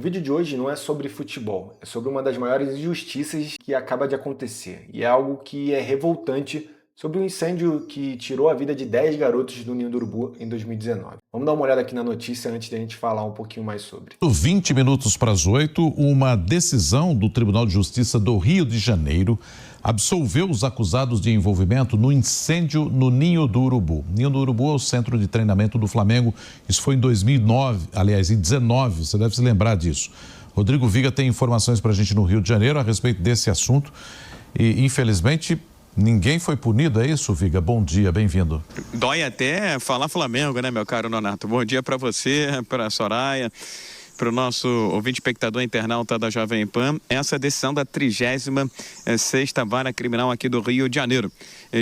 vídeo de hoje não é sobre futebol, é sobre uma das maiores injustiças que acaba de acontecer. E é algo que é revoltante sobre um incêndio que tirou a vida de 10 garotos do Ninho do Urubu em 2019. Vamos dar uma olhada aqui na notícia antes de a gente falar um pouquinho mais sobre. 20 minutos para as 8, uma decisão do Tribunal de Justiça do Rio de Janeiro absolveu os acusados de envolvimento no incêndio no Ninho do Urubu. Ninho do Urubu é o centro de treinamento do Flamengo. Isso foi em 2009, aliás, em 2019, você deve se lembrar disso. Rodrigo Viga tem informações para a gente no Rio de Janeiro a respeito desse assunto e, infelizmente, ninguém foi punido, é isso, Viga? Bom dia, bem-vindo. Dói até falar Flamengo, né, meu caro Nonato? Bom dia para você, para a Soraya, para o nosso ouvinte espectador internauta da Jovem Pan. Essa decisão da 36ª Vara Criminal aqui do Rio de Janeiro,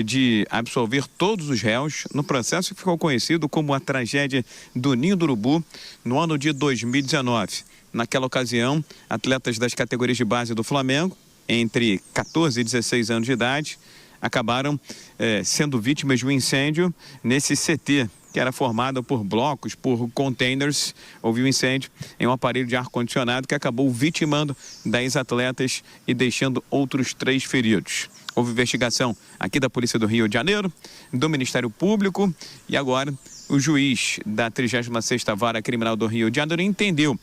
de absolver todos os réus no processo que ficou conhecido como a tragédia do Ninho do Urubu no ano de 2019. Naquela ocasião, atletas das categorias de base do Flamengo, entre 14 e 16 anos de idade, acabaram sendo vítimas de um incêndio nesse CT, que era formado por blocos, por containers. Houve um incêndio em um aparelho de ar-condicionado que acabou vitimando 10 atletas e deixando outros 3 feridos. Houve investigação aqui da Polícia do Rio de Janeiro, do Ministério Público, e agora o juiz da 36ª Vara Criminal do Rio de Janeiro entendeu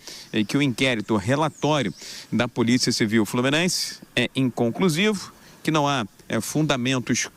que o inquérito, o relatório da Polícia Civil Fluminense é inconclusivo, que não há fundamentos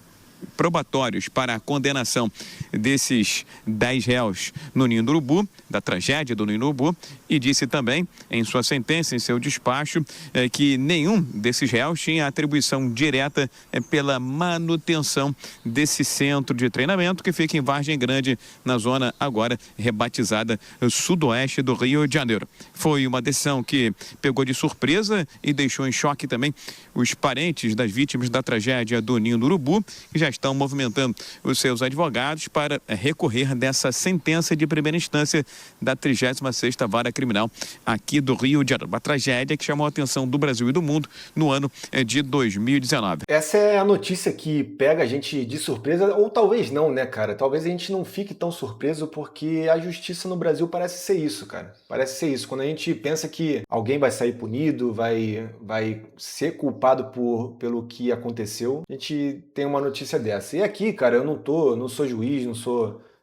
probatórios para a condenação desses 10 réus no Ninho do Urubu, da tragédia do Ninho do Urubu, e disse também em sua sentença, em seu despacho, que nenhum desses réus tinha atribuição direta pela manutenção desse centro de treinamento que fica em Vargem Grande, na zona agora rebatizada sudoeste do Rio de Janeiro. Foi uma decisão que pegou de surpresa e deixou em choque também os parentes das vítimas da tragédia do Ninho do Urubu, que já estão movimentando os seus advogados para recorrer dessa sentença de primeira instância da 36ª Vara Criminal aqui do Rio de Janeiro. Uma tragédia que chamou a atenção do Brasil e do mundo no ano de 2019. Essa é a notícia que pega a gente de surpresa, ou talvez não, né, cara? Talvez a gente não fique tão surpreso porque a justiça no Brasil parece ser isso, cara. Parece ser isso. Quando a gente pensa que alguém vai sair punido, vai ser culpado pelo que aconteceu, a gente tem uma notícia dessa. E aqui, cara, eu não sou juiz,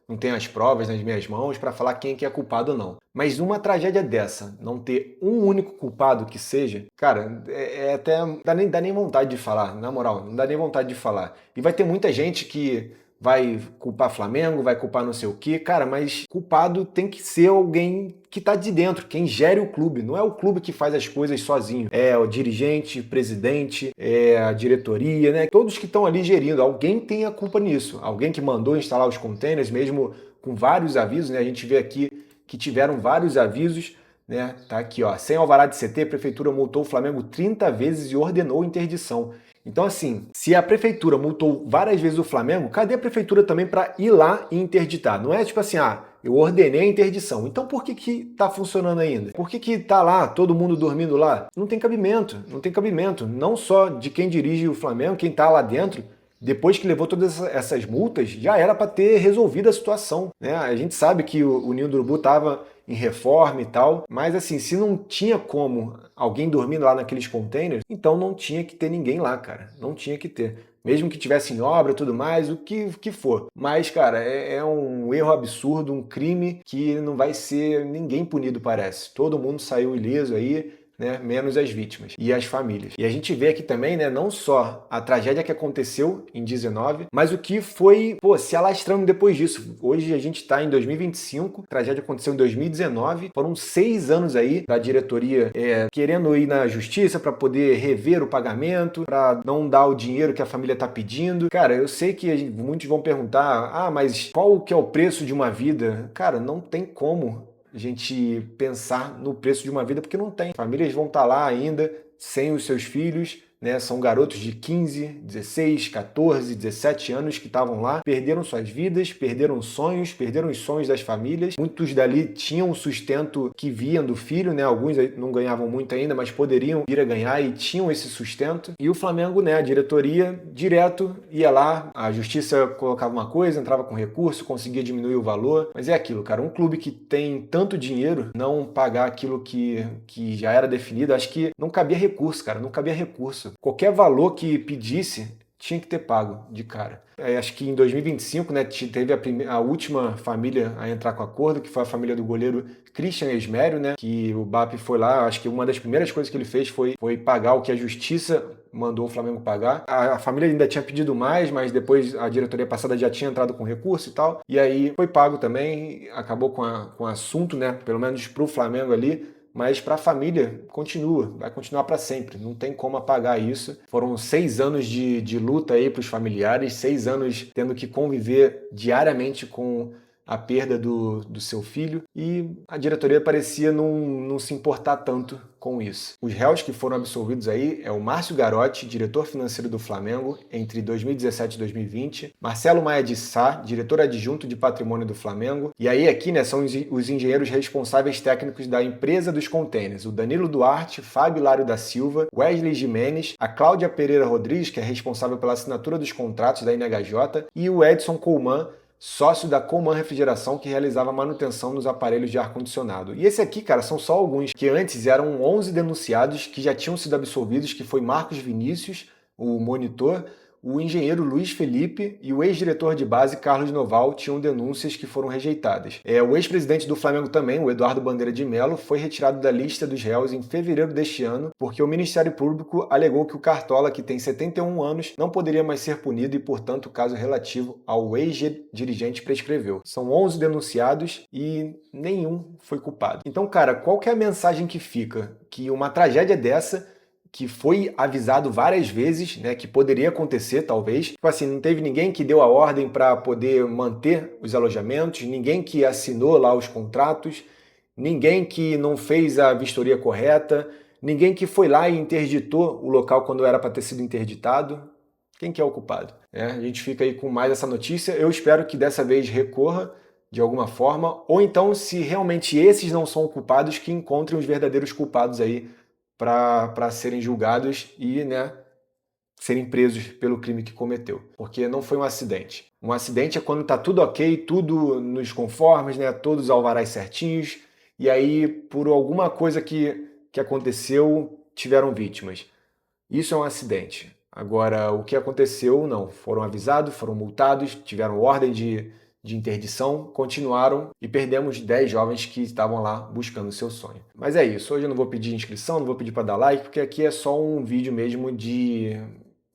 não tenho as provas nas minhas mãos para falar quem que é culpado ou não. Mas numa tragédia dessa, não ter um único culpado que seja, cara, até dá nem vontade de falar, na moral, não dá nem vontade de falar. E vai ter muita gente que vai culpar Flamengo, vai culpar não sei o quê, cara, mas culpado tem que ser alguém que tá de dentro, quem gere o clube. Não é o clube que faz as coisas sozinho. É o dirigente, presidente, é a diretoria, né? Todos que estão ali gerindo. Alguém tem a culpa nisso. Alguém que mandou instalar os containers, mesmo com vários avisos, né? A gente vê aqui que tiveram vários avisos, né? Tá aqui, ó. Sem alvará de CT, a prefeitura multou o Flamengo 30 vezes e ordenou interdição. Então, assim, se a prefeitura multou várias vezes o Flamengo, cadê a prefeitura também para ir lá e interditar? Não é tipo assim, eu ordenei a interdição. Então por que tá funcionando ainda? Por que tá lá, todo mundo dormindo lá? Não tem cabimento, não tem cabimento. Não só de quem dirige o Flamengo, quem tá lá dentro, depois que levou todas essas multas, já era para ter resolvido a situação, né? A gente sabe que o Ninho do Urubu estava em reforma e tal, mas assim, se não tinha como alguém dormindo lá naqueles containers, então não tinha que ter ninguém lá, cara. Não tinha que ter. Mesmo que tivesse em obra e tudo mais, o que for. Mas, cara, é um erro absurdo, um crime que não vai ser ninguém punido, parece. Todo mundo saiu ileso aí, né, menos as vítimas e as famílias. E a gente vê aqui também, né, não só a tragédia que aconteceu em 19, mas o que foi, se alastrando depois disso. Hoje a gente está em 2025, a tragédia aconteceu em 2019, foram 6 anos aí da diretoria querendo ir na justiça para poder rever o pagamento, para não dar o dinheiro que a família está pedindo. Cara, eu sei que muitos vão perguntar, mas qual que é o preço de uma vida? Cara, não tem como a gente pensar no preço de uma vida, porque não tem. Famílias vão estar lá ainda, sem os seus filhos, né? São garotos de 15, 16, 14, 17 anos que estavam lá, perderam suas vidas, perderam os sonhos das famílias. Muitos dali tinham o sustento que viam do filho, né? Alguns não ganhavam muito ainda, mas poderiam vir a ganhar e tinham esse sustento. E o Flamengo, né? A diretoria direto ia lá, a justiça colocava uma coisa, entrava com recurso, conseguia diminuir o valor. Mas é aquilo, cara, um clube que tem tanto dinheiro, não pagar aquilo que já era definido, acho que não cabia recurso, cara, não cabia recurso. Qualquer valor que pedisse tinha que ter pago de cara. Acho que em 2025, né, teve a última família a entrar com acordo, que foi a família do goleiro Christian Esmério, né, que o BAP foi lá, acho que uma das primeiras coisas que ele fez foi pagar o que a justiça mandou o Flamengo pagar. A família ainda tinha pedido mais, mas depois a diretoria passada já tinha entrado com recurso e tal, e aí foi pago também, acabou com o assunto, né, pelo menos pro Flamengo ali. Mas para a família vai continuar para sempre, não tem como apagar isso. Foram 6 anos de luta aí para os familiares, 6 anos tendo que conviver diariamente com a perda do seu filho, e a diretoria parecia não se importar tanto com isso. Os réus que foram absolvidos aí é o Márcio Garotti, diretor financeiro do Flamengo entre 2017 e 2020, Marcelo Maia de Sá, diretor adjunto de patrimônio do Flamengo, e aí aqui, né, são os engenheiros responsáveis técnicos da empresa dos containers, o Danilo Duarte, Fábio Hilário da Silva, Wesley Jimenez, a Cláudia Pereira Rodrigues, que é responsável pela assinatura dos contratos da NHJ, e o Edson Coleman, sócio da Coleman Refrigeração, que realizava manutenção nos aparelhos de ar-condicionado. E esse aqui, cara, são só alguns, que antes eram 11 denunciados que já tinham sido absolvidos, que foi Marcos Vinícius, o monitor, o engenheiro Luiz Felipe e o ex-diretor de base Carlos Noval tinham denúncias que foram rejeitadas. O ex-presidente do Flamengo também, o Eduardo Bandeira de Mello, foi retirado da lista dos réus em fevereiro deste ano, porque o Ministério Público alegou que o Cartola, que tem 71 anos, não poderia mais ser punido e, portanto, o caso relativo ao ex-dirigente prescreveu. São 11 denunciados e nenhum foi culpado. Então, cara, qual que é a mensagem que fica? Que uma tragédia dessa, que foi avisado várias vezes, né, que poderia acontecer, talvez. Tipo assim, não teve ninguém que deu a ordem para poder manter os alojamentos, ninguém que assinou lá os contratos, ninguém que não fez a vistoria correta, ninguém que foi lá e interditou o local quando era para ter sido interditado. Quem que é o culpado? A gente fica aí com mais essa notícia. Eu espero que dessa vez recorra de alguma forma, ou então, se realmente esses não são culpados, que encontrem os verdadeiros culpados aí para serem julgados e, né, serem presos pelo crime que cometeu. Porque não foi um acidente. Um acidente é quando está tudo ok, tudo nos conformes, né, todos os alvarás certinhos, e aí, por alguma coisa que aconteceu, tiveram vítimas. Isso é um acidente. Agora, o que aconteceu, não. Foram avisados, foram multados, tiveram ordem de interdição, continuaram e perdemos 10 jovens que estavam lá buscando o seu sonho. Mas é isso, hoje eu não vou pedir inscrição, não vou pedir para dar like, porque aqui é só um vídeo mesmo de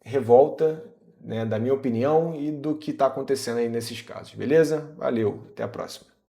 revolta, né, da minha opinião e do que está acontecendo aí nesses casos, beleza? Valeu, até a próxima.